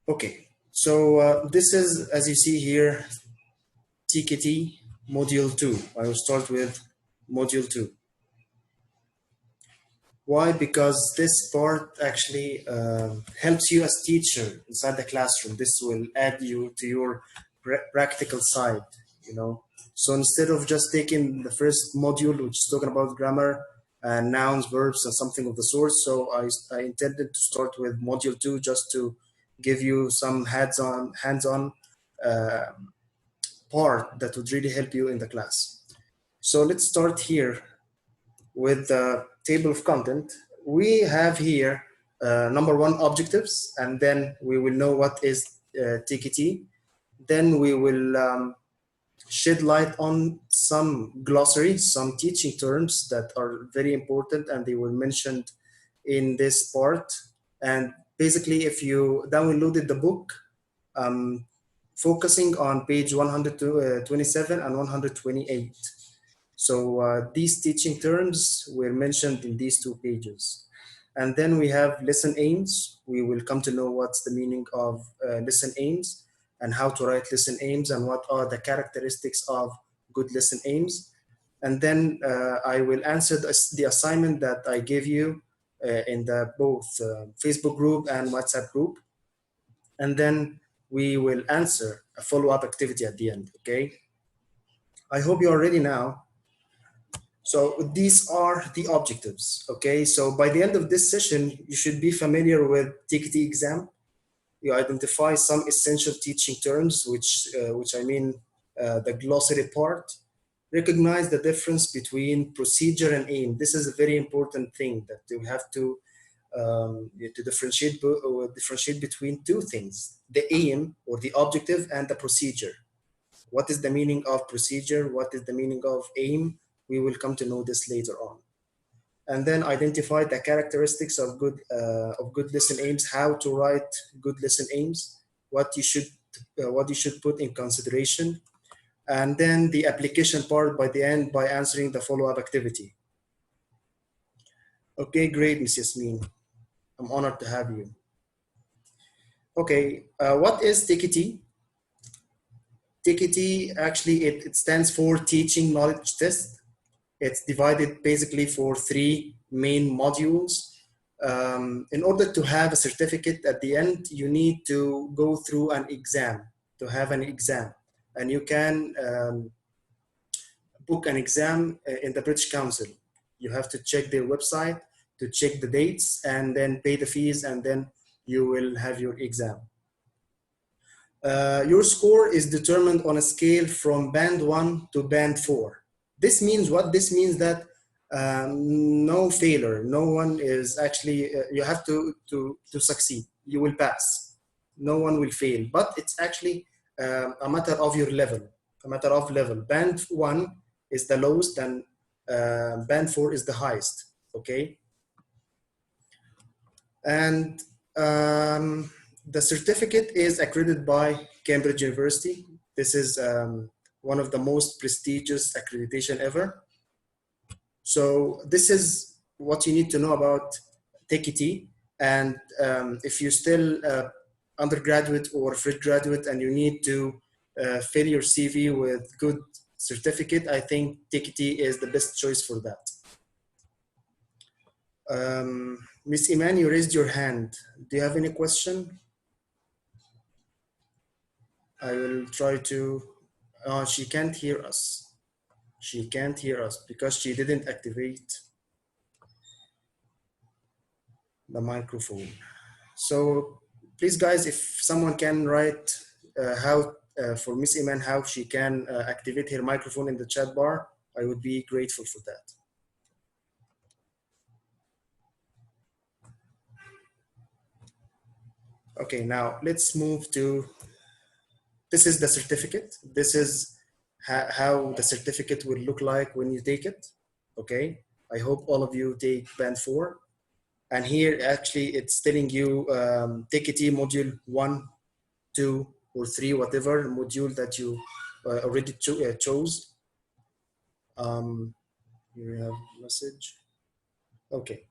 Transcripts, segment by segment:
Okay, so this is, as you see here, TKT Module 2. I will start with Module 2. Why? Because this part actually helps you as teacher inside the classroom. This will add you to your practical side, you know. So instead of just taking the first module, which is talking about grammar and nouns, verbs, and something of the sort, so I intended to start with Module 2 just to give you some hands-on part that would really help you in the class. So let's start here with the table of content. We have here number one, objectives, and then we will know what is TKT. Then we will shed light on some glossary, some teaching terms that are very important and they were mentioned in this part. And basically, if you downloaded the book, focusing on page 127 and 128. So these teaching terms were mentioned in these 2 pages. And then we have lesson aims. We will come to know what's the meaning of lesson aims and how to write lesson aims and what are the characteristics of good lesson aims. And then I will answer the assignment that I gave you in the both Facebook group and WhatsApp group. And then we will answer a follow-up activity at the end, okay? I hope you are ready now. So these are the objectives, okay? So by the end of this session, you should be familiar with TKT exam. You identify some essential teaching terms, which I mean the glossary part. Recognize the difference between procedure and aim. This is a very important thing that you have to differentiate between 2 things: the aim or the objective and the procedure. What is the meaning of procedure? What is the meaning of aim? We will come to know this later on. And then identify the characteristics of good lesson aims, how to write good lesson aims, what you should put in consideration, and then the application part by the end by answering the follow-up activity. Okay, great, Ms. Yasmin. I'm honored to have you. Okay, what is TKT? TKT actually it stands for Teaching Knowledge Test. It's divided basically for 3 main modules. In order to have a certificate at the end, you need to go through an exam, to have an exam. And you can book an exam in the British Council. You have to check their website to check the dates and then pay the fees, and then you will have your exam. Your score is determined on a scale from band 1 to band 4. This means what? This means that no failure, no one is actually, you have to succeed. You will pass. No one will fail, but it's actually a matter of your level, a matter of level. Band 1 is the lowest and band 4 is the highest, okay? And the certificate is accredited by Cambridge University. This is one of the most prestigious accreditation ever. So this is what you need to know about TKT. And if you're still undergraduate or fresh graduate and you need to fill your CV with good certificate, I think TKT is the best choice for that. Miss Iman, you raised your hand. Do you have any question? I will try to, she can't hear us. She can't hear us because she didn't activate the microphone. So please guys, if someone can write how, for Miss Iman, how she can activate her microphone in the chat bar, I would be grateful for that. Okay, now let's move to, this is the certificate. This is how the certificate will look like when you take it, okay? I hope all of you take band 4. And here actually it's telling you TKT module 1, 2, or 3, whatever module that you already chose. Here we have message. Okay.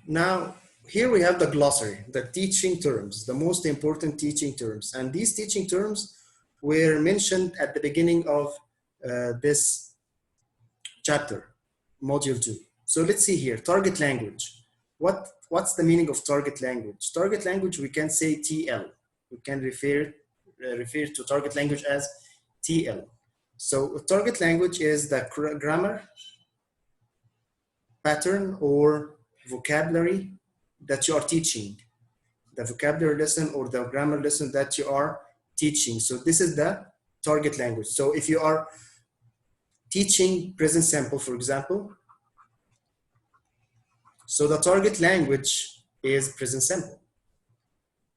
Now, here we have the glossary, the teaching terms, the most important teaching terms. And these teaching terms were mentioned at the beginning of this chapter, module 2. So let's see here, target language. What's the meaning of target language? Target language, we can say TL. We can refer to target language as TL. So target language is the grammar, pattern, or vocabulary that you are teaching, the vocabulary lesson or the grammar lesson that you are teaching. So this is the target language. So if you are teaching present simple, for example, so the target language is present simple.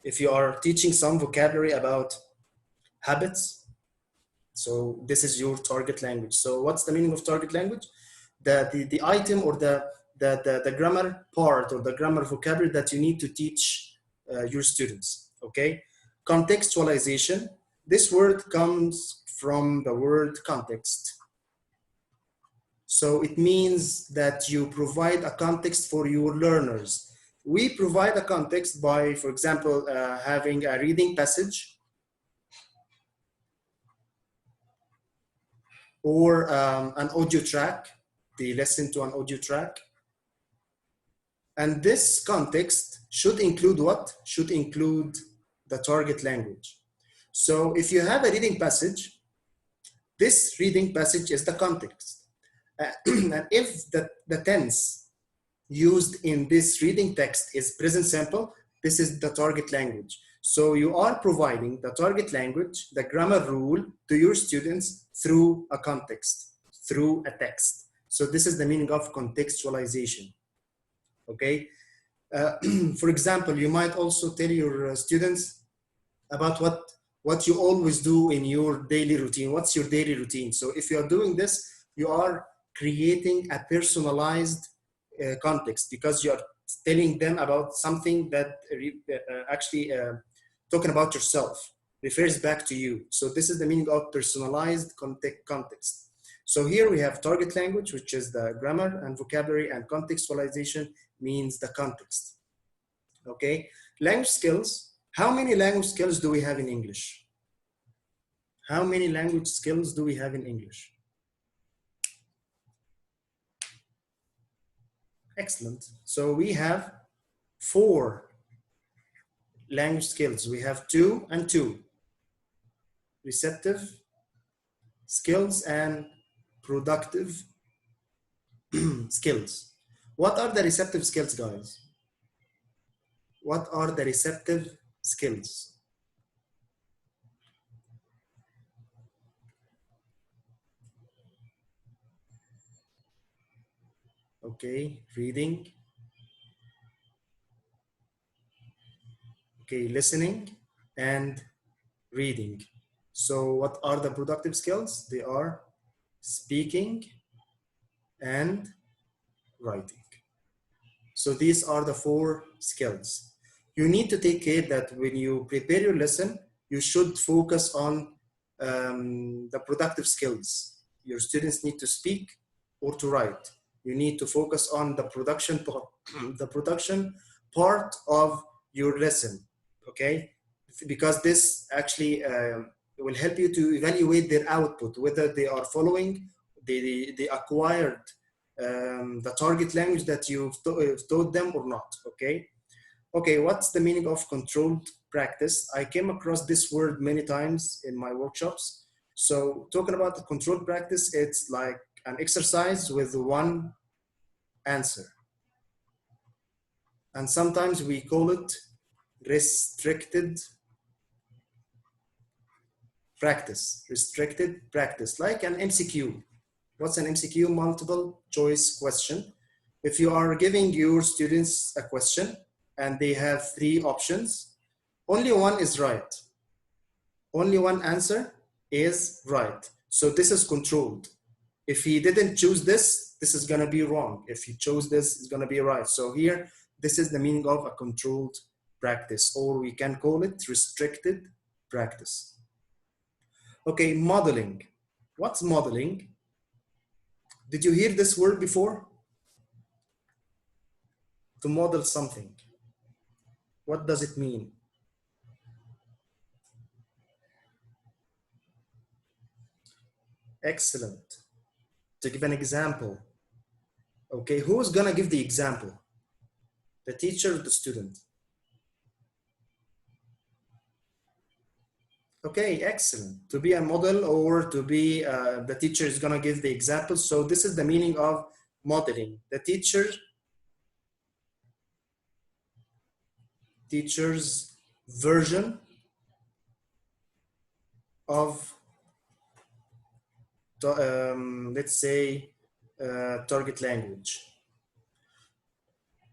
If you are teaching some vocabulary about habits, so this is your target language. So what's the meaning of target language? The item or the grammar part or the grammar vocabulary that you need to teach your students, okay? Contextualization, this word comes from the word context. So it means that you provide a context for your learners. We provide a context by, for example, having a reading passage or an audio track. They listen to an audio track. And this context should include what? Should include the target language. So if you have a reading passage, this reading passage is the context. And if the tense used in this reading text is present simple, this is the target language. So you are providing the target language, the grammar rule to your students through a context, through a text. So this is the meaning of contextualization, okay? For example, you might also tell your students about what you always do in your daily routine. What's your daily routine? So if you are doing this, you are creating a personalized context because you are telling them about something that actually talking about yourself, refers back to you. So this is the meaning of personalized context. So here we have target language, which is the grammar and vocabulary, and contextualization means the context. Okay, language skills. How many language skills do we have in English? How many language skills do we have in English? Excellent. So we have 4 language skills. We have 2 and 2. Receptive skills and productive skills. What are the receptive skills, guys? What are the receptive skills? Okay, reading. Okay, listening and reading. So what are the productive skills? They are speaking and writing. So these are the 4 skills. You need to take care that when you prepare your lesson, you should focus on the productive skills. Your students need to speak or to write. You need to focus on the production part, the production part of your lesson, okay? Because this actually will help you to evaluate their output, whether they are following the acquired the target language that you've taught them or not, okay? Okay, what's the meaning of controlled practice? I came across this word many times in my workshops. So talking about the controlled practice, it's like an exercise with one answer. And sometimes we call it restricted practice, like an MCQ. What's an MCQ? Multiple choice question. If you are giving your students a question and they have 3 options, only one is right. Only one answer is right. So this is controlled. If he didn't choose this, this is gonna be wrong. If he chose this, it's gonna be right. So here, this is the meaning of a controlled practice, or we can call it restricted practice. Okay, modeling. What's modeling? Did you hear this word before? to model something. What does it mean? Excellent. To give an example. Okay, who's gonna give the example? The teacher or the student? Okay, excellent. To be a model or to be, the teacher is gonna give the example. So this is the meaning of modeling. The teacher's version of, let's say, target language.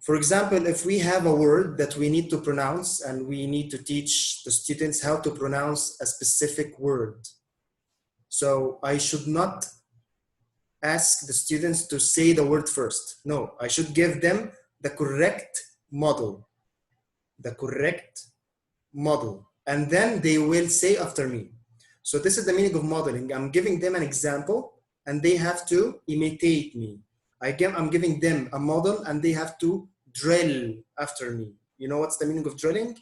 For example, if we have a word that we need to pronounce and we need to teach the students how to pronounce a specific word. So I should not ask the students to say the word first. No, I should give them the correct model. The correct model. And then they will say after me. So this is the meaning of modeling. I'm giving them an example and they have to imitate me. I'm giving them a model and they have to drill after me. You know what's the meaning of drilling?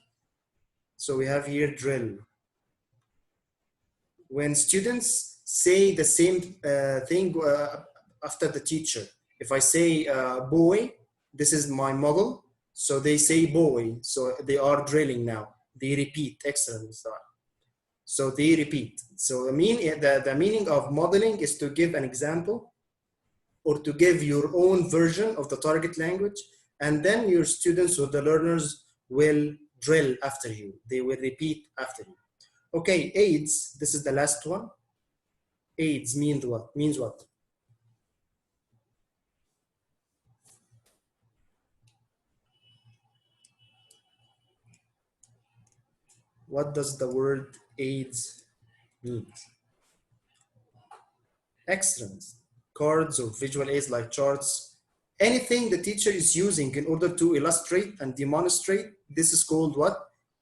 So we have here drill. When students say the same thing after the teacher. If I say boy, this is my model. So they say boy. So they are drilling now. They repeat. Excellent. So they repeat. So the meaning of modeling is to give an example or to give your own version of the target language, and then your students or the learners will drill after you. They will repeat after you. Okay, AIDS, this is the last one. AIDS means what? Means what? What does the word AIDS mean? Excellent. Cards or visual aids like charts. Anything the teacher is using in order to illustrate and demonstrate, this is called what?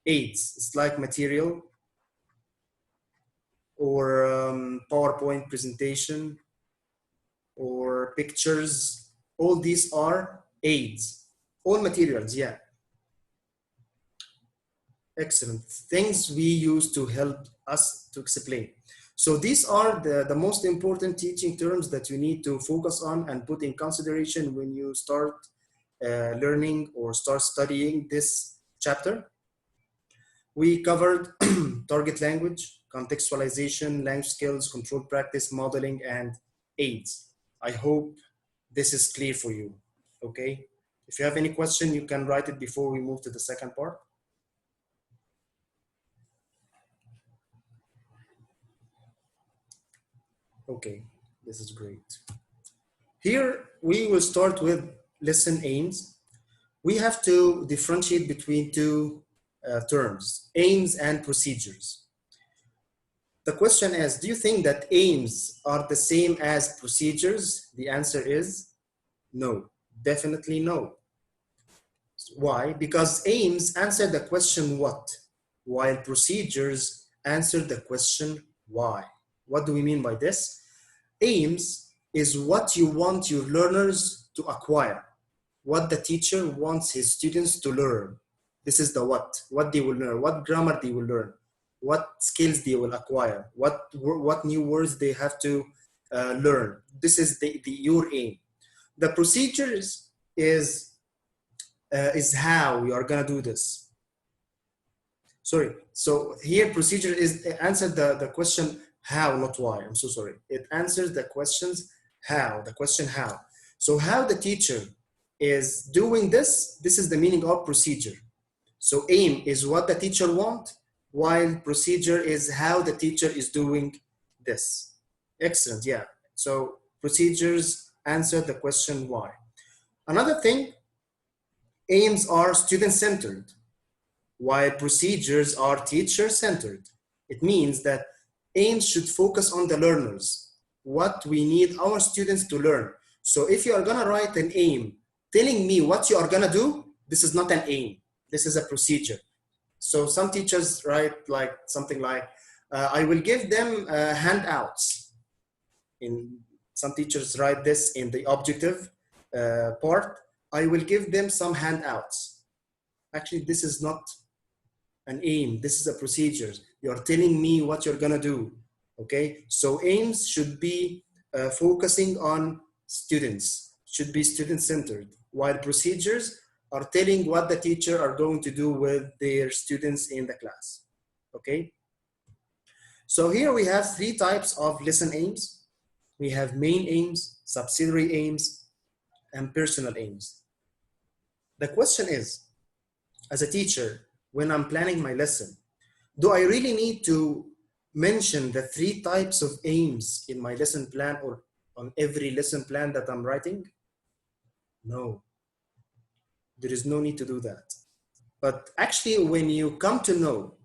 Aids. It's like material or PowerPoint presentation or pictures. All these are aids. All materials, yeah. Excellent. Things we use to help us to explain. So these are the most important teaching terms that you need to focus on and put in consideration when you start learning or start studying this chapter. We covered target language, contextualization, language skills, control practice, modeling, and aids. I hope this is clear for you, okay? If you have any question, you can write it before we move to the second part. Okay, this is great. Here, we will start with lesson aims. We have to differentiate between two terms, aims and procedures. The question is, do you think that aims are the same as procedures? The answer is no, definitely no. Why? Because aims answer the question what, while procedures answer the question why. What do we mean by this? Aims is what you want your learners to acquire, what the teacher wants his students to learn. This is the what they will learn, what grammar they will learn, what skills they will acquire, what new words they have to learn. This is your aim. The procedures is how we are gonna do this. Sorry, so here procedure is answer the question how, not why. I'm so sorry. It answers the questions how, the question how. So how the teacher is doing this is the meaning of procedure. So aim is what the teacher wants, while procedure is how the teacher is doing this. Excellent, yeah. So procedures answer the question why. Another thing, aims are student-centered, while procedures are teacher-centered. It means that aims should focus on the learners, what we need our students to learn. So if you are gonna write an aim telling me what you are gonna do, this is not an aim, this is a procedure. So some teachers write like something like, I will give them handouts. Some teachers write this in the objective part. I will give them some handouts. Actually, this is not an aim. This is a procedure. You're telling me what you're gonna do, okay? So aims should be focusing on students, should be student-centered, while procedures are telling what the teacher are going to do with their students in the class, okay? So here we have three types of lesson aims. We have main aims, subsidiary aims, and personal aims. The question is, as a teacher, when I'm planning my lesson, do I really need to mention the three types of aims in my lesson plan or on every lesson plan that I'm writing? No, there is no need to do that. But actually, when you come to know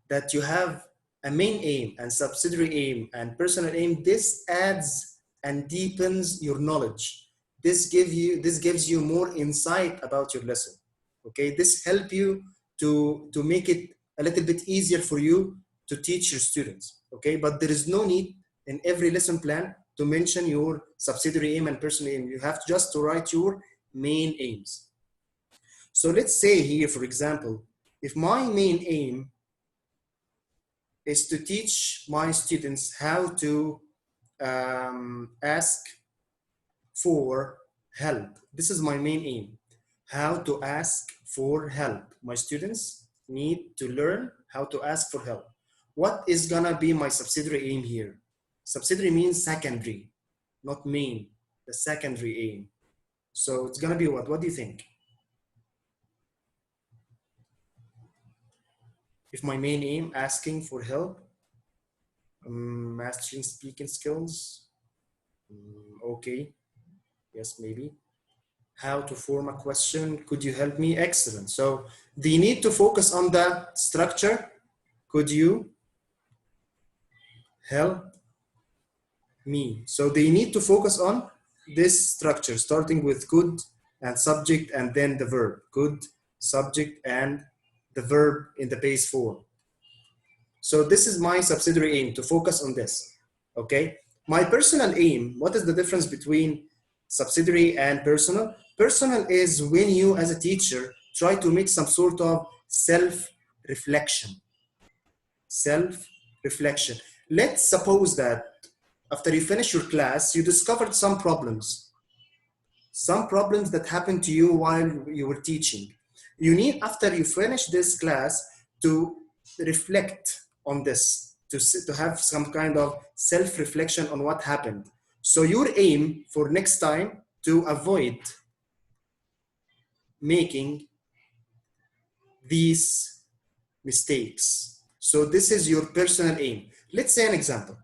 that you have a main aim and subsidiary aim and personal aim, this adds and deepens your knowledge. This gives you more insight about your lesson. Okay, this helps you to make it a little bit easier for you to teach your students. Okay, but there is no need in every lesson plan to mention your subsidiary aim and personal aim. You have just to write your main aims. So let's say here, for example, if my main aim is to teach my students how to ask for help. This is my main aim, how to ask for help. My students need to learn how to ask for help. What is gonna be my subsidiary aim here? Subsidiary means secondary, not main, the secondary aim. So it's gonna be what? What do you think? If my main aim, asking for help, mastering speaking skills, okay, yes, maybe. How to form a question, could you help me? Excellent. So they need to focus on the structure. Could you help me? So they need to focus on this structure, starting with could and subject and then the verb. Could, subject, and the verb in the base form. So this is my subsidiary aim, to focus on this, okay? My personal aim, what is the difference between subsidiary and personal? Personal is when you as a teacher try to make some sort of self-reflection. Self-reflection. Let's suppose that after you finish your class, you discovered some problems that happened to you while you were teaching. You need, after you finish this class, to reflect on this, to have some kind of self-reflection on what happened. So your aim for next time to avoid making these mistakes. So this is your personal aim. Let's say an example.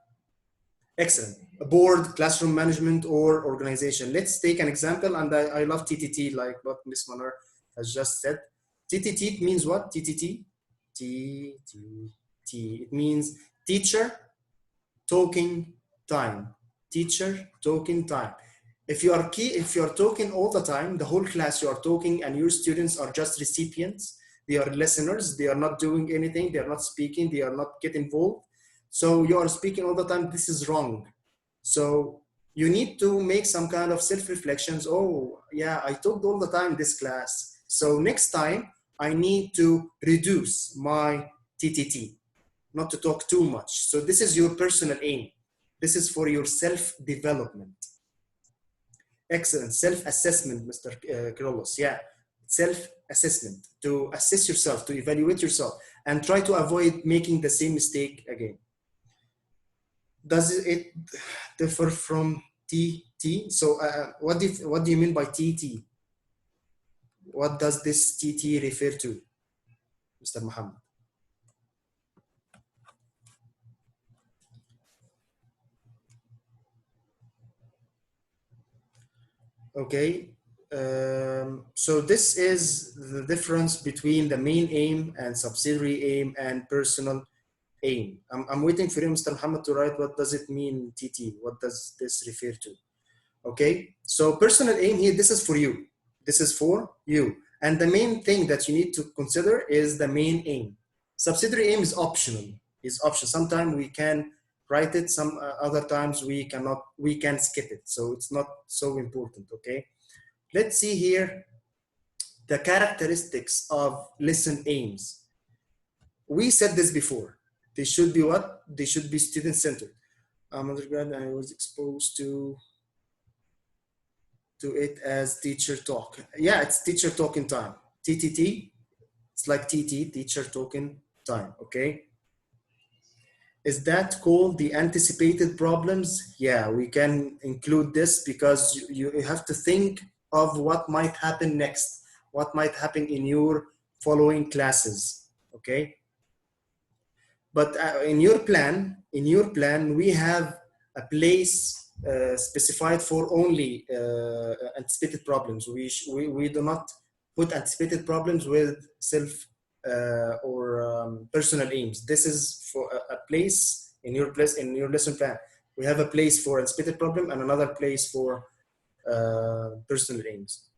Excellent. A board, classroom management, or organization. Let's take an example, and I love TTT, like what Ms. Manar has just said. TTT means what? TTT? TTT. It means teacher talking time. Teacher talking time. If you are talking all the time, the whole class you are talking, and your students are just recipients, they are listeners, they are not doing anything, they are not speaking, they are not getting involved. So you are speaking all the time, this is wrong. So you need to make some kind of self-reflections. Oh yeah, I talked all the time this class. So next time I need to reduce my TTT, not to talk too much. So this is your personal aim. This is for your self-development. Excellent. Self-assessment, Mr. Carlos. Yeah, self-assessment, to assess yourself, to evaluate yourself, and try to avoid making the same mistake again. Does it differ from TT? So what do you mean by TT? What does this TT refer to, Mr. Muhammad? Okay, so this is the difference between the main aim and subsidiary aim and personal aim. I'm waiting for you, Mr. Muhammad, to write what does it mean, TT? What does this refer to? Okay, so personal aim here, this is for you. This is for you. And the main thing that you need to consider is the main aim. Subsidiary aim is optional. Sometimes we can write it, some other times we cannot, we can skip it. So it's not so important, okay? Let's see here the characteristics of lesson aims. We said this before. They should be what? They should be student-centered. I'm undergrad, I was exposed to it as teacher talk. Yeah, it's teacher talking time. TTT, it's like TT, teacher talking time, okay? Is that called the anticipated problems? Yeah, we can include this because you have to think of what might happen next, what might happen in your following classes, okay? But in your plan, we have a place specified for only anticipated problems. We do not put anticipated problems with self or personal aims. This is for a place in your lesson plan. We have a place for anticipated problem and another place for personal aims.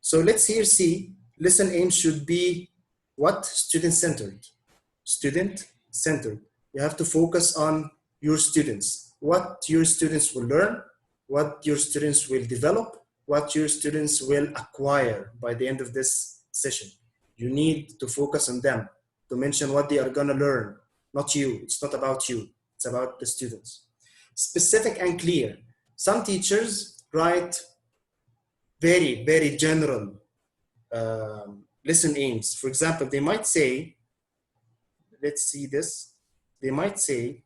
So let's here see lesson aims should be what? Student-centered. Student-centered. You have to focus on your students, what your students will learn, what your students will develop, what your students will acquire by the end of this session. You need to focus on them, to mention what they are gonna learn, not you. It's not about you, it's about the students. Specific and clear. Some teachers write very, very general lesson aims. For example, they might say, let's see this, they might say,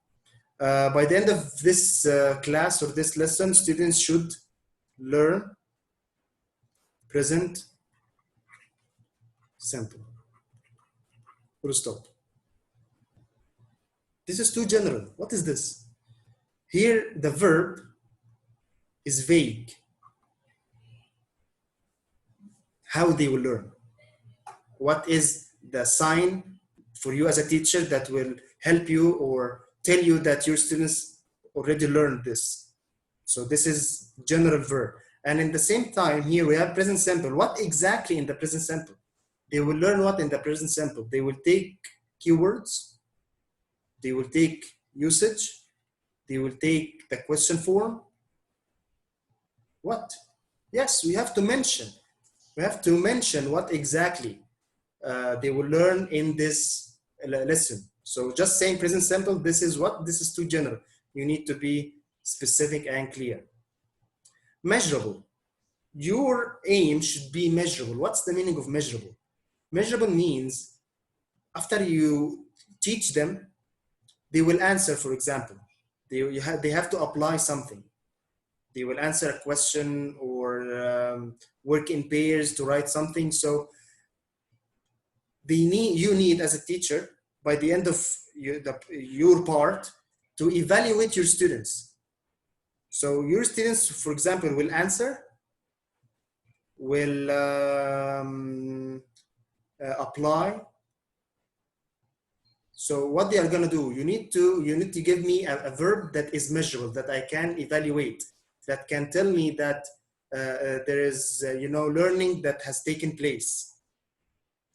by the end of this class or this lesson, students should learn present simple. Full stop. This is too general. What is this? Here, the verb is vague. How they will learn. What is the sign for you as a teacher that will help you or tell you that your students already learned this? So this is general verb. And in the same time, here we have present simple. What exactly in the present simple? They will learn what in the present simple? They will take keywords. They will take usage. They will take the question form. What? Yes, we have to mention. We have to mention what exactly they will learn in this lesson. So just saying present simple, this is what? This is too general. You need to be specific and clear. Measurable. Your aim should be measurable. What's the meaning of measurable? Measurable means after you teach them, they will answer, for example. They have to apply something. They will answer a question or work in pairs to write something. So you need as a teacher, by the end of your part, to evaluate your students. So your students, for example, will answer, will apply. So what they are going to do, you need to give me a verb that is measurable, that I can evaluate, that can tell me that there is learning that has taken place.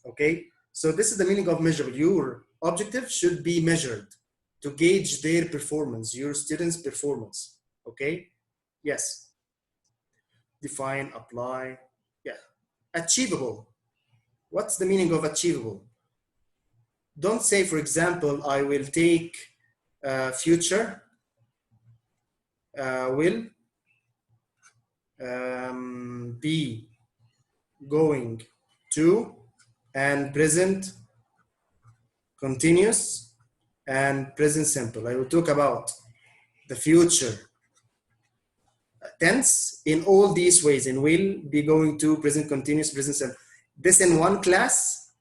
Okay, so this is the meaning of measurable. Your objective should be measured to gauge their performance, your students' performance. Okay, yes. Define, apply. Yeah. Achievable. What's the meaning of achievable? Don't say, for example, I will take future will be going to, and present continuous and present simple. I will talk about the future tense in all these ways, in will, be going to, present continuous, present simple. This in one class,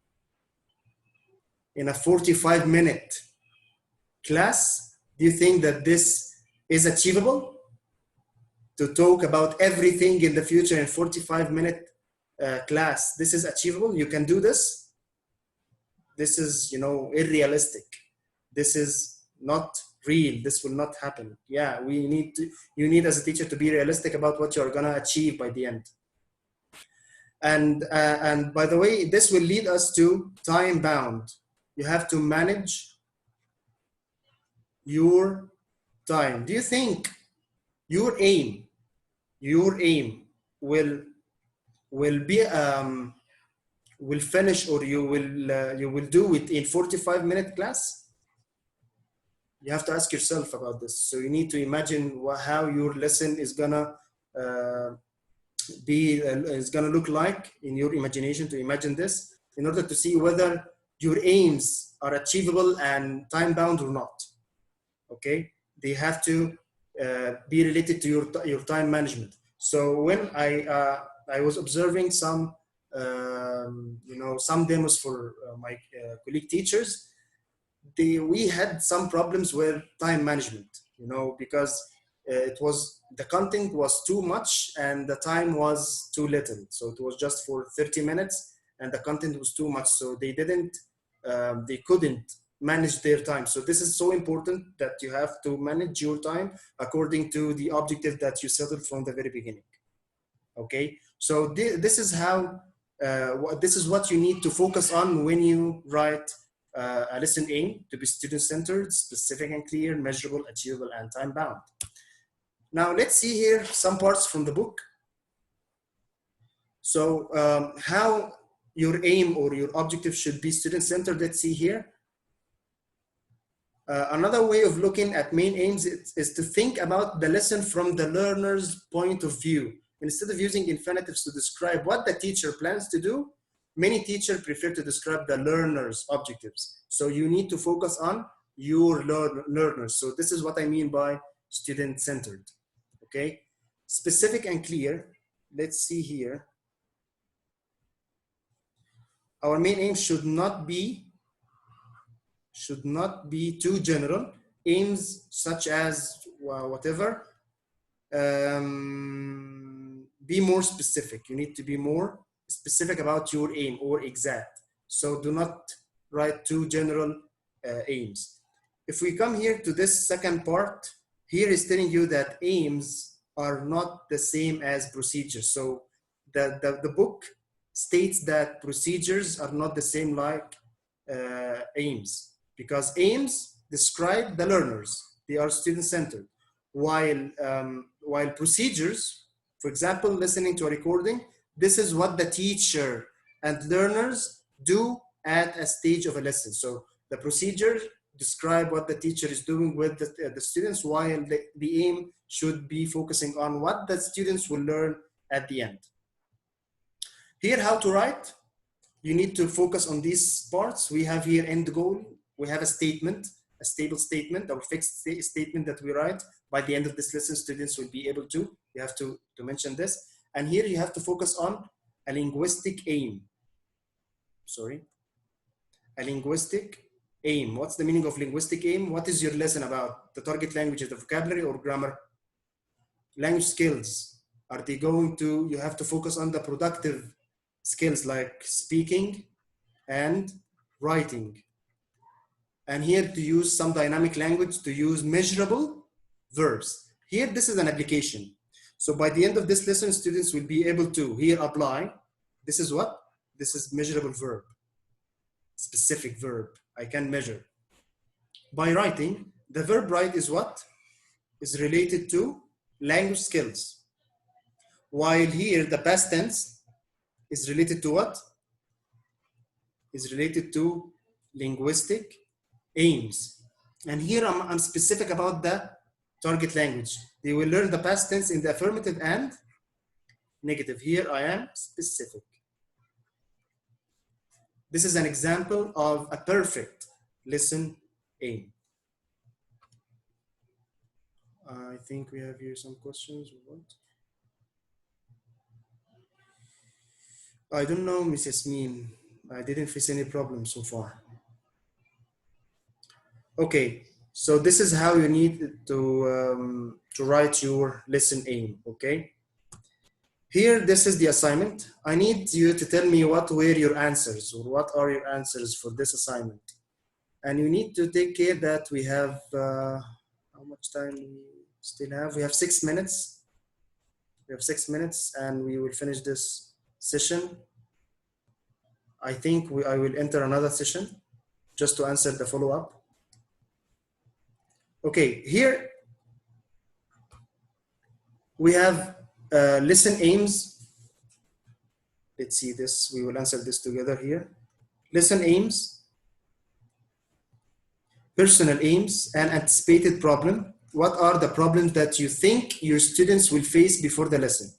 in a 45-minute class, do you think that this is achievable? To talk about everything in the future in 45-minute class, this is achievable? You can do this? This is, unrealistic. This is not real. This will not happen. Yeah, you need as a teacher to be realistic about what you're gonna achieve by the end. And by the way, this will lead us to time bound. You have to manage your time. Do you think your aim will be will finish, or you will do it in 45-minute class? You have to ask yourself about this. So you need to imagine how your lesson is gonna is gonna look like in your imagination, to imagine this in order to see whether your aims are achievable and time bound or not. Okay, they have to be related to your time management. So when I was observing some some demos for my colleague teachers, we had some problems with time management, because the content was too much and the time was too little. So it was just for 30 minutes and the content was too much. So they couldn't manage their time. So this is so important that you have to manage your time according to the objective that you settled from the very beginning. Okay, so this is how this is what you need to focus on when you write a lesson aim to be student-centered, specific and clear, measurable, achievable, and time-bound. Now let's see here some parts from the book. So how your aim or your objective should be student-centered. Let's see here. Another way of looking at main aims is to think about the lesson from the learner's point of view. Instead of using infinitives to describe what the teacher plans to do, many teachers prefer to describe the learner's objectives. So you need to focus on your learners. So this is what I mean by student-centered. Okay, specific and clear. Let's see here. Our main aim should not be too general. Aims such as whatever. Be more specific. You need to be more specific about your aim, or exact. So do not write too general aims. If we come here to this second part, here is telling you that aims are not the same as procedures. So the book states that procedures are not the same like aims, because aims describe the learners. They are student-centered, while procedures, for example, listening to a recording, this is what the teacher and learners do at a stage of a lesson. So the procedures describe what the teacher is doing with the students, while the aim should be focusing on what the students will learn at the end. Here, how to write. You need to focus on these parts. We have here end goal. We have a statement, a stable statement, or fixed statement that we write. By the end of this lesson, students will be able to, you have to mention this. And here you have to focus on a linguistic aim. Sorry, a linguistic aim. What's the meaning of linguistic aim? What is your lesson about? The target language is the vocabulary or grammar? Language skills. Are they going to, you have to focus on the productive skills like speaking and writing. And here to use some dynamic language, to use measurable verbs. Here, this is an application. So by the end of this lesson, students will be able to here apply. This is what? This is measurable verb, specific verb. I can measure. By writing, the verb write is what? Is related to language skills. While here, the past tense is related to what? Is related to linguistic aims. And here I'm specific about the target language. They will learn the past tense in the affirmative and negative. Here I am specific. This is an example of a perfect lesson aim. I think we have here some questions or what? I don't know, Ms. Yasmin. I didn't face any problems so far. Okay, so this is how you need to write your lesson aim, okay? Here, this is the assignment. I need you to tell me what were your answers, or what are your answers for this assignment. And you need to take care that we have, how much time we still have? We have 6 minutes. We have 6 minutes and we will finish this session. I think I will enter another session just to answer the follow-up. Okay, here we have lesson aims Let's see this. We will answer this together here. Lesson aims, personal aims, and anticipated problem. What are the problems that you think your students will face before the lesson?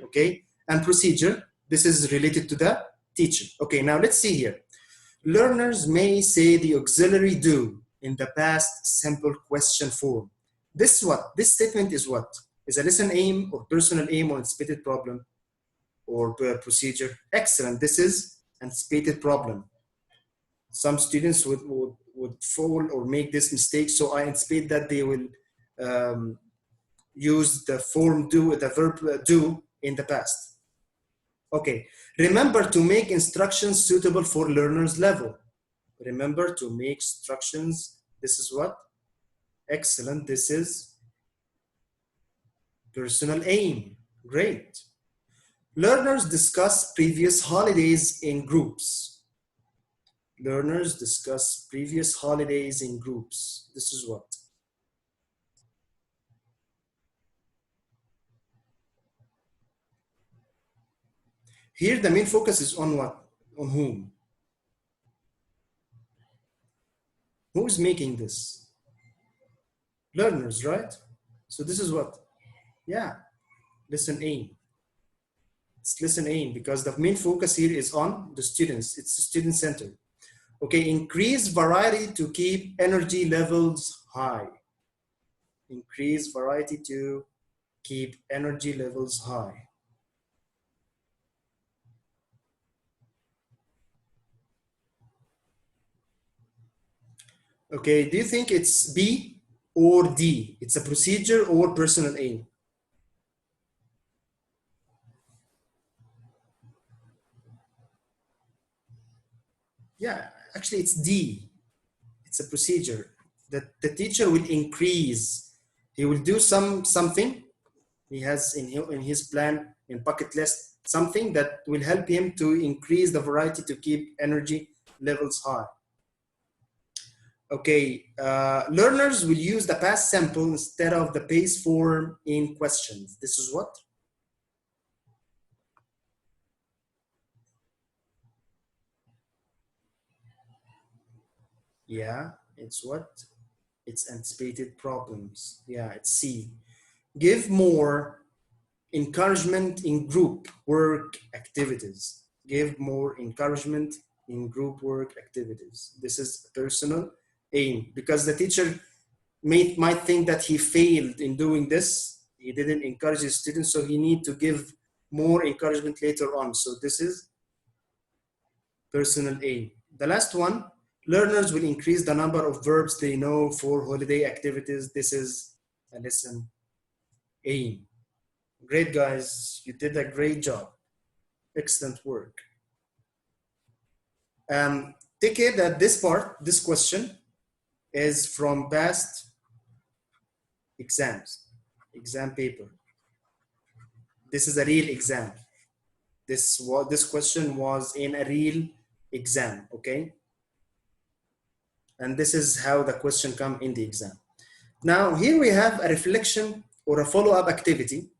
Okay, and procedure. This is related to the teacher. Okay, now let's see here. Learners may say the auxiliary do in the past simple question form. This what? This statement is what? Is a lesson aim or personal aim or anticipated problem or procedure? Excellent. This is anticipated problem. Some students would fall or make this mistake, so I anticipate that they will use the form do, the verb do in the past. Okay, remember to make instructions suitable for learners' level. Remember to make instructions. This is what? Excellent. This is personal aim. Great. Learners discuss previous holidays in groups. Learners discuss previous holidays in groups. This is what? Here the main focus is on what? On whom? Who is making this? Learners, right? So this is what? Yeah, lesson aim. It's lesson aim because the main focus here is on the students. It's student centered. Okay, increase variety to keep energy levels high. Increase variety to keep energy levels high. Okay, do you think it's B or D? It's a procedure or personal aim? Yeah, actually it's D. It's a procedure that the teacher will increase. He will do something. He has in his plan, in bucket list, something that will help him to increase the variety to keep energy levels high. Okay, learners will use the past simple instead of the base form in questions. This is what? Yeah, it's what? It's anticipated problems. Yeah, it's C. Give more encouragement in group work activities. Give more encouragement in group work activities. This is personal aim because the teacher might think that he failed in doing this. He didn't encourage his students, so he need to give more encouragement later on. So this is personal aim. The last one, learners will increase the number of verbs they know for holiday activities. This is a lesson aim. Great, guys. You did a great job. Excellent work. Take care that this part, this question, is from past exams, exam paper. This is a real exam. This question was in a real exam, okay? And this is how the question come in the exam. Now, here we have a reflection or a follow-up activity.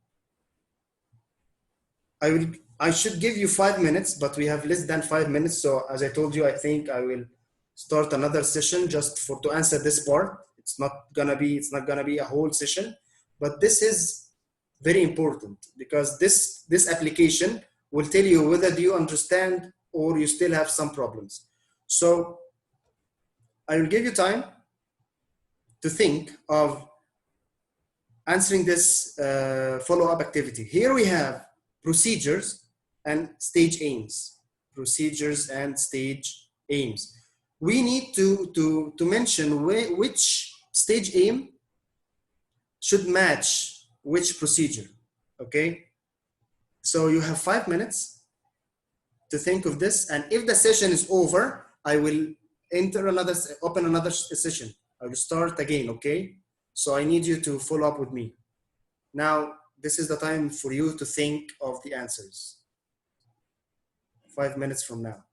I should give you 5 minutes, but we have less than 5 minutes. So as I told you, I think I will start another session just to answer this part. It's not gonna be a whole session, but this is very important because this application will tell you whether do you understand or you still have some problems. So I will give you time to think of answering this follow-up activity. Here we have procedures and stage aims. Procedures and stage aims. We need to mention which stage aim should match which procedure, okay? So you have 5 minutes to think of this, and if the session is over, I will open another session. I will start again, okay? So I need you to follow up with me. Now, this is the time for you to think of the answers. 5 minutes from now.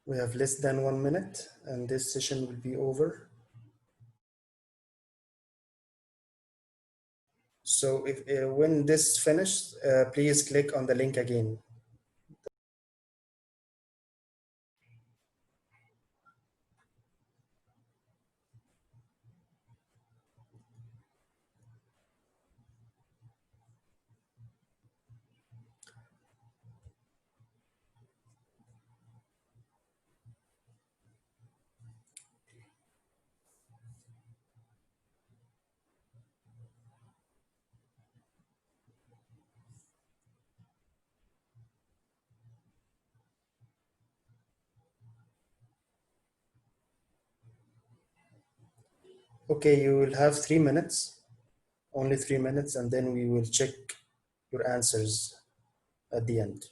We have less than 1 minute and this session will be over. So if when this finished, please click on the link again. Okay, you will have 3 minutes, only 3 minutes, and then we will check your answers at the end.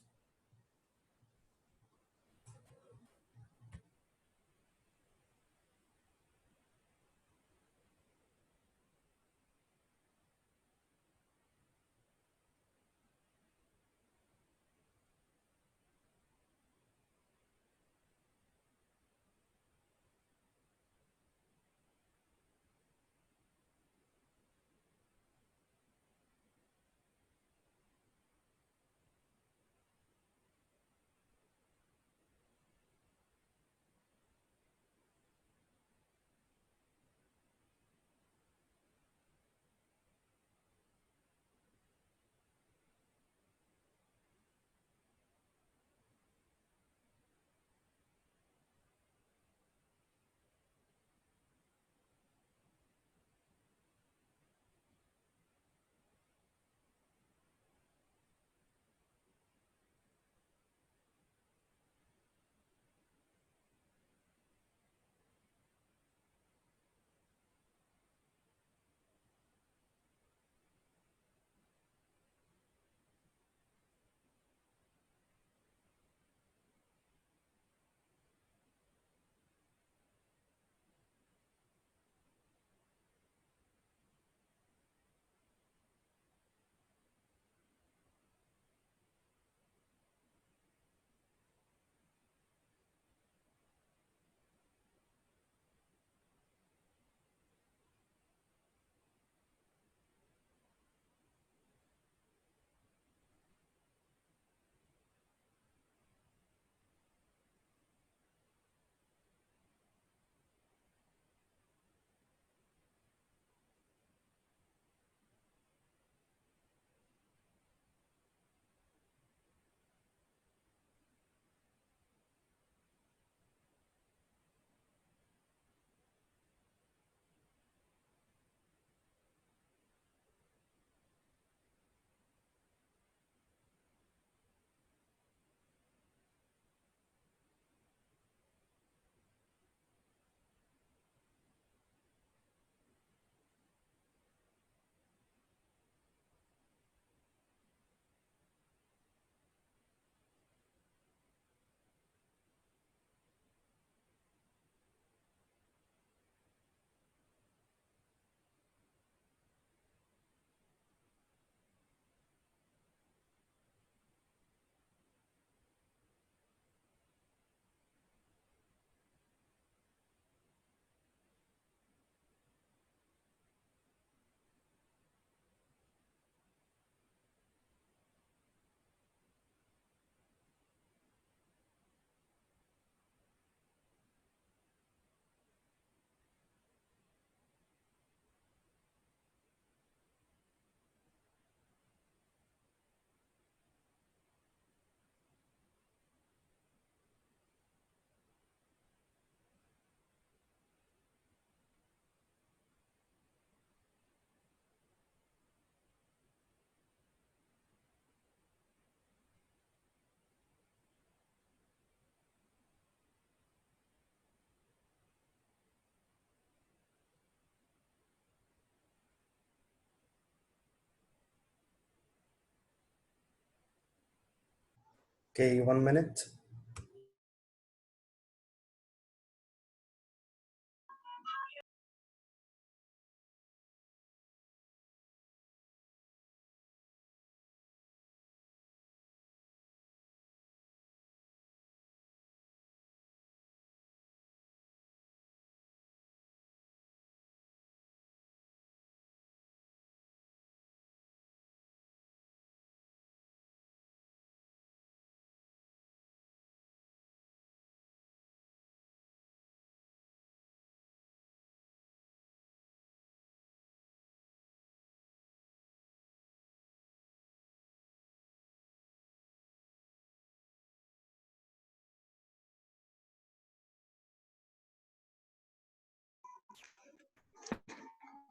Okay, 1 minute.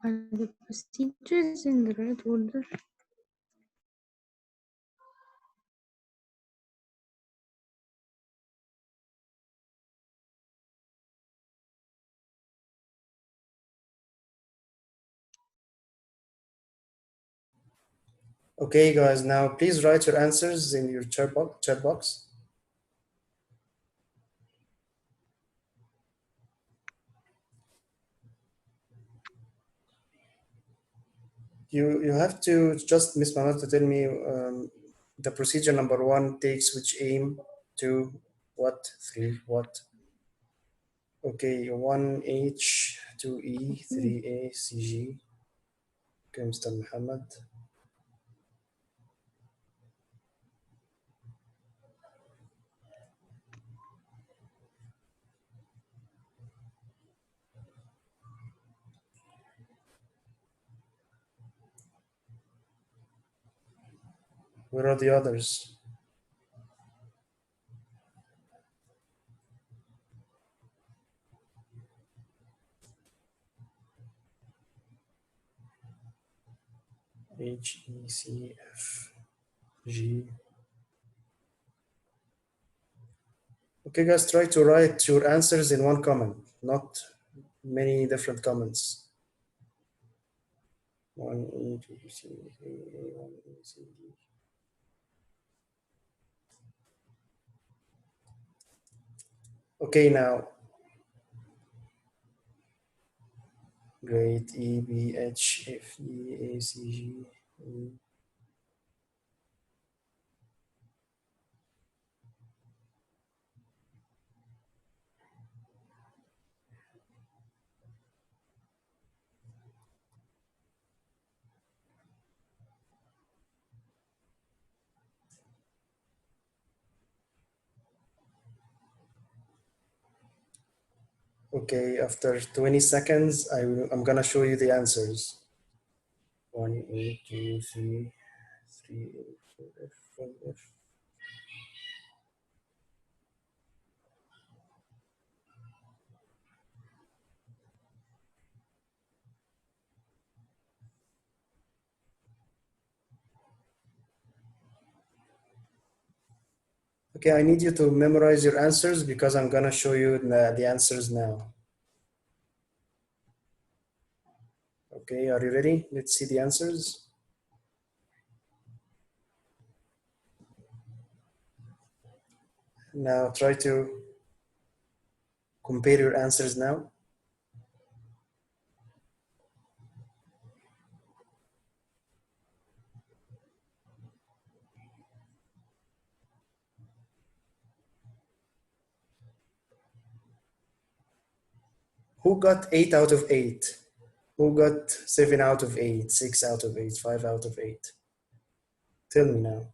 Are the procedures in the right order? Okay, guys, now please write your answers in your chat box. You have to just, Miss Manal, to tell me the procedure number 1 takes which aim, 2 what, 3 what. Okay, 1H, 2E, 3A, CG. Okay, Mr. Muhammad. Where are the others? H, E, C, F, G. Okay, guys, try to write your answers in one comment, not many different comments. 1E, 2C, 3A, 1E, C, D. Okay, now. Great, E, B, H, F, E, A, C, G. E. Okay, after 20 seconds, I'm gonna show you the answers. 1, 8, 2, 3, 3, 8, 4, F, 1, F. Okay, I need you to memorize your answers because I'm gonna show you the answers now. Okay, are you ready? Let's see the answers. Now try to compare your answers now. Who got 8 out of 8? Who got 7 out of 8, 6 out of 8, 5 out of 8? Tell me now.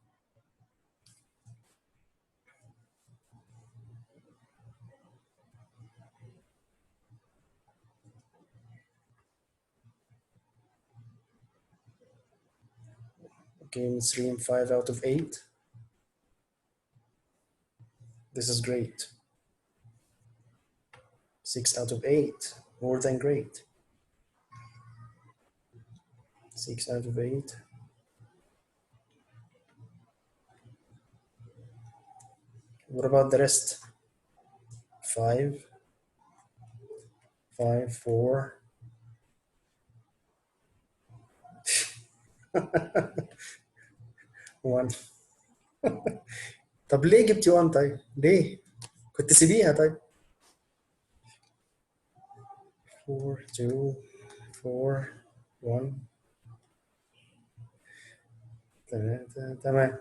Okay, Ms. Reem, 5 out of 8. This is great. 6 out of 8, more than great. 6 out of 8. What about the rest? 5, 5, 4. 1. طب ليه جبتي 1 طيب؟ ليه؟ كنت سيبيها طيب. 4 2 4 1 3. تمام.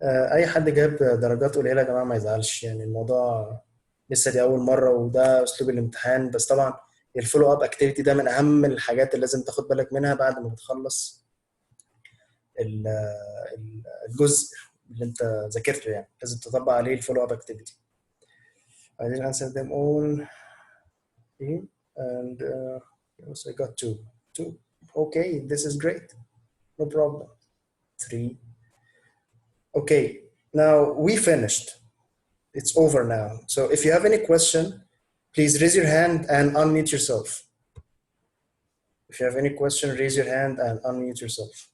اي حد جاب درجات قليله يا جماعه ما يزعلش، يعني الموضوع لسه دي اول مره وده اسلوب الامتحان، بس طبعا الفولو اب اكتيفيتي ده من اهم الحاجات اللي لازم تاخد بالك منها بعد ما بتخلص الجزء اللي انت ذاكرته، يعني لازم تطبق عليه الفولو اب اكتيفيتي. I didn't answer them all and yes, I got 2. Okay, this is great, no problem. 3. Okay, now we finished. It's over now. So if you have any question, please raise your hand and unmute yourself. If you have any question, raise your hand and unmute yourself.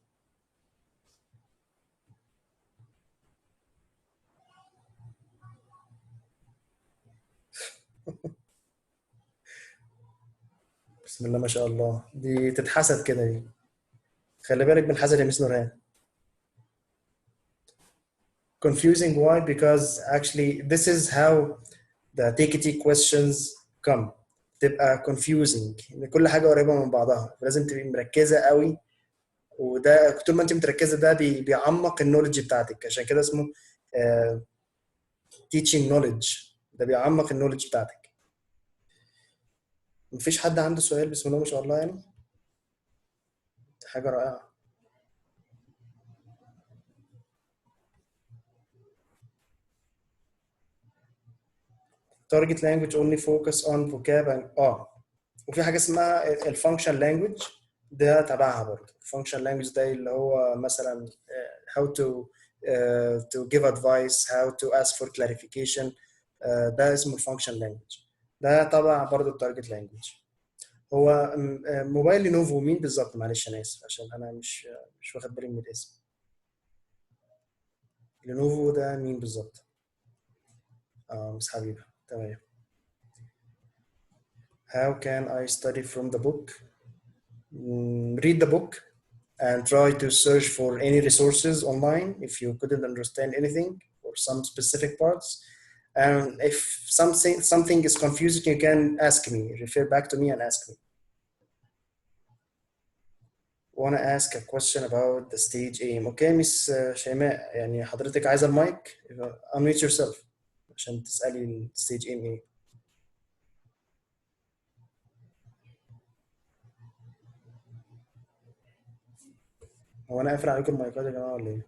بسم الله ما شاء الله، دي تتحسد كده دي. خلي بالك من حسد يا مس نورهان. Confusing why? Because actually this is how the TKT questions come. تبقى confusing ان كل حاجه قريبه من بعضها، لازم تبقي مركزه قوي، وده طول ما انت متركزه ده بيعمق النولج بتاعتك، عشان كده اسمه teaching knowledge، ده بيعمق النولج بتاعتك. مفيش حد عنده سؤال؟ بسم الله ما شاء الله، يعني حاجه رائعه. target language only focus on vocab and وفي حاجه اسمها الفانكشن لانجوج، ده تبعها برضه. الفانكشن لانجوج ده اللي هو مثلا how to give advice, how to ask for clarification، ده اسمه الفانكشن لانجوج، ده تبع برضه التارجت لانجوج. هو موبايل لينوفو مين بالظبط؟ معلش انا اسف عشان انا مش واخد بالي من الاسم. لينوفو ده مين بالظبط؟ مس حبيبه، تمام. How can I study from the book? Read the book and try to search for any resources online if you couldn't understand anything or some specific parts. And if something is confusing, you can ask me, refer back to me and ask me. Want to ask a question about the stage aim. Okay, Miss شيماء، يعني حضرتك عايزة المايك؟ unmute yourself عشان تسألي الستيج aim ايه. هو انا قافل عليكم المايكات يا جماعة ولا ايه؟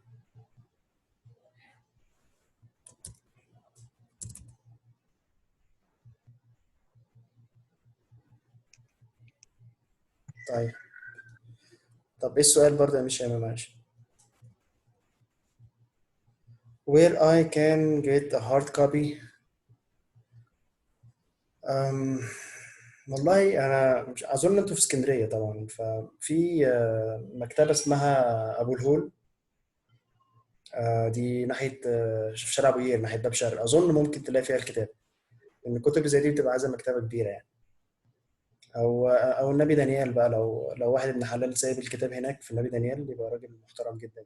طيب، طب ايه السؤال برضه يا مس شيماء؟ معلش. Where I can get a hard copy. والله انا مش اظن انتوا في اسكندريه طبعا، ففي مكتبه اسمها ابو الهول، دي ناحيه في شارع ابو قير، ناحيه باب شرق، اظن ممكن تلاقي فيها الكتاب، لان الكتب زي دي بتبقى عايزه مكتبه كبيره يعني. او النبي دانيال بقى، لو واحد ابن حلال سايب الكتاب هناك في النبي دانيال يبقى راجل محترم جدا.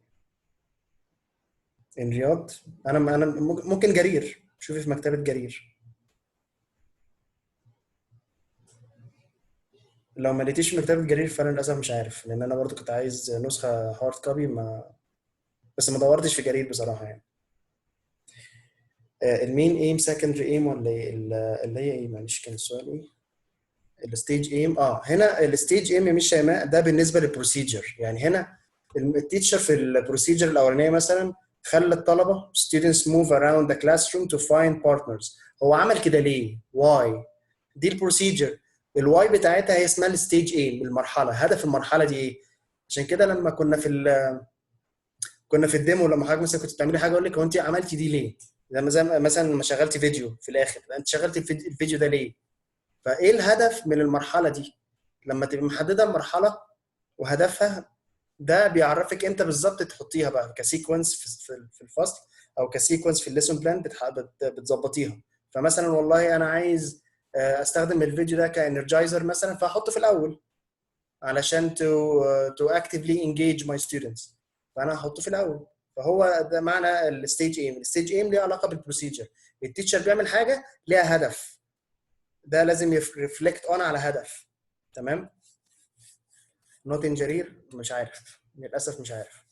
ان رياض، انا ممكن جرير، شوفي في مكتبه جرير. لو ما لقيتيش في مكتبه جرير فانا للاسف مش عارف، لان انا برضو كنت عايز نسخه هارد كوبي، بس ما دورتش في جرير بصراحه يعني. المين ايم، سكندري ايم، ولا ايه اللي هي ايه؟ معلش كان السؤال ايه؟ الستيج ايم. هنا الستيج ايم مش شيماء، ده بالنسبه للبروسيجر. يعني هنا التيتشر في البروسيجر الاولانيه مثلا خلى الطلبه students move around the classroom to find partners. هو عمل كده ليه؟ واي؟ دي البروسيجر، الواي بتاعتها هي اسمها الستيج ايم، المرحله، هدف المرحله دي ايه. عشان كده لما كنا في الديمو، لما حضرتك مثلا كنت بتعملي حاجه اقول لك هو انت عملتي دي ليه؟ زي مثلا لما شغلتي فيديو في الاخر، انت شغلتي الفيديو ده ليه؟ فايه الهدف من المرحله دي؟ لما تبقى محدده المرحله وهدفها، ده بيعرفك امتى بالظبط تحطيها بقى كسيكونس في الفصل، او كسيكونس في الليسون بلان بتظبطيها. فمثلا والله انا عايز استخدم الفيديو ده كانرجايزر مثلا، فاحطه في الاول علشان to actively engage my students، فانا هحطه في الاول. فهو ده معنى الستيج ايم. الستيج ايم ليه علاقه بالبروسيجر، التيتشر بيعمل حاجه ليها هدف، ده لازم يرفلكت اون على هدف. تمام. نوت ان جرير، مش عارف للاسف، مش عارف.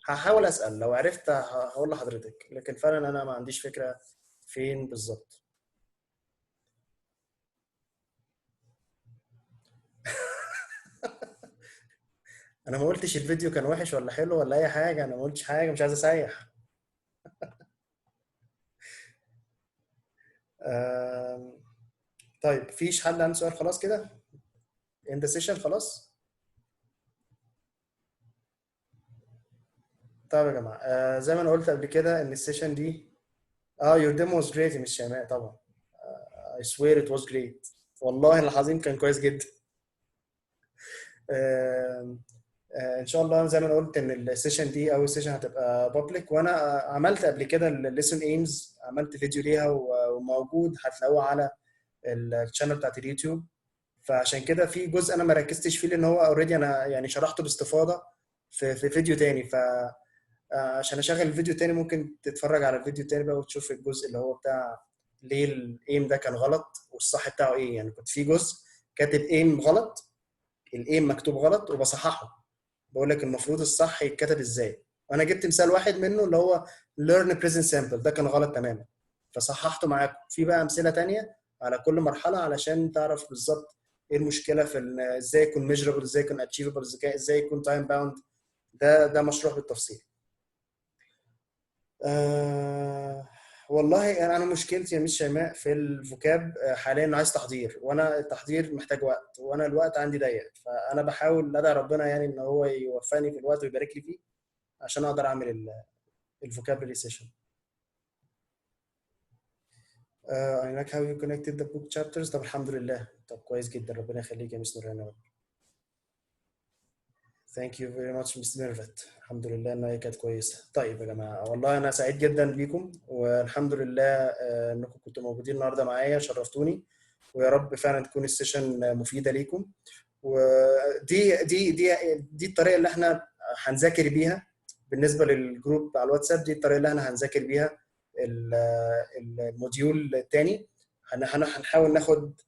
هحاول اسال، لو عرفت هقول لحضرتك، لكن فعلا انا ما عنديش فكره فين بالظبط. انا ما قلتش الفيديو كان وحش ولا حلو ولا اي حاجه، انا ما قلتش حاجه، مش عايز اسيح. طيب، فيش حد عنده سؤال؟ خلاص كده end the session خلاص. طيب يا جماعه، زي ما انا قلت قبل كده ان السيشن دي your demo was great يا مش شيماء طبعا. I swear it was great، والله العظيم كان كويس جدا. ان شاء الله زي ما انا قلت ان السيشن دي اول سيشن هتبقى بابليك، وانا عملت قبل كده الليسون ايمز، عملت فيديو ليها وموجود هتلاقوه على الشانل بتاعت اليوتيوب. فعشان كده في جزء انا ما ركزتش فيه لان هو اوريدي انا يعني شرحته باستفاضه في فيديو تاني. ف عشان اشغل الفيديو تاني ممكن تتفرج على الفيديو تاني بقى وتشوف الجزء اللي هو بتاع ليه الايم ده كان غلط والصح بتاعه ايه. يعني كنت في جزء كاتب ايم غلط، الايم مكتوب غلط وبصححه، بقول لك المفروض الصح يتكتب ازاي. وانا جبت مثال واحد منه اللي هو learn present simple، ده كان غلط تماما فصححته معاكم. في بقى امثله تانية على كل مرحله علشان تعرف بالظبط ايه المشكله في ازاي يكون measurable، ازاي يكون achievable، ازاي يكون time bound. ده مشروح بالتفصيل. والله يعني انا مشكلتي يا مس شيماء في الفوكاب حاليا عايز تحضير، وانا التحضير محتاج وقت وانا الوقت عندي ضيق. فانا بحاول ادعي ربنا يعني ان هو يوفقني في الوقت ويبارك لي فيه عشان اقدر اعمل الفوكابري سيشن. I like how you connected the book chapters. طب الحمد لله، طب كويس جدا، ربنا يخليك يا مس نوران يا رب. Thank you very much Miss ميرفت. الحمد لله ان هي كانت كويسه. طيب يا جماعه والله انا سعيد جدا بيكم، والحمد لله انكم كنتوا موجودين النهارده معايا، شرفتوني، ويا رب فعلا تكون السيشن مفيده ليكم. ودي الطريقه اللي احنا هنذاكر بيها بالنسبه للجروب على الواتساب. دي الطريقه اللي احنا هنذاكر بيها الموديول الثاني. هنحاول ناخد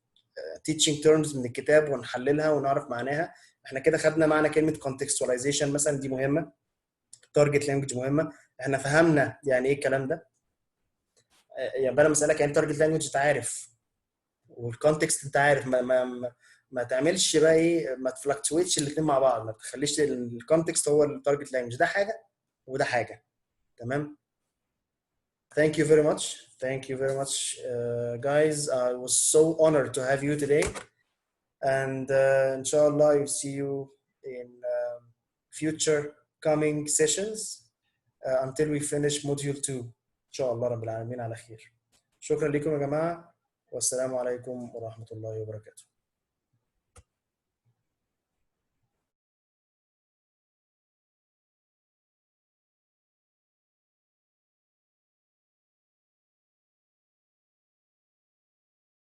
teaching terms من الكتاب ونحللها ونعرف معناها. احنا كده خدنا معنى كلمه contextualization مثلا، دي مهمه. target language مهمه، احنا فهمنا يعني ايه الكلام ده. يعني بدل ما اسالك يعني target language انت عارف، والكونتكست انت عارف، ما تعملش بقى ايه، ما تفلكتويتش الاثنين مع بعض، ما تخليش الكونتكست هو التارجت لانجوج. ده حاجه وده حاجه. تمام. Thank you very much. Thank you very much, guys. I was so honored to have you today. And inshallah, I'll see you in future coming sessions until we finish module 2. إن شاء الله رب العالمين على خير. شكرا لكم يا جماعة، والسلام عليكم ورحمة الله وبركاته.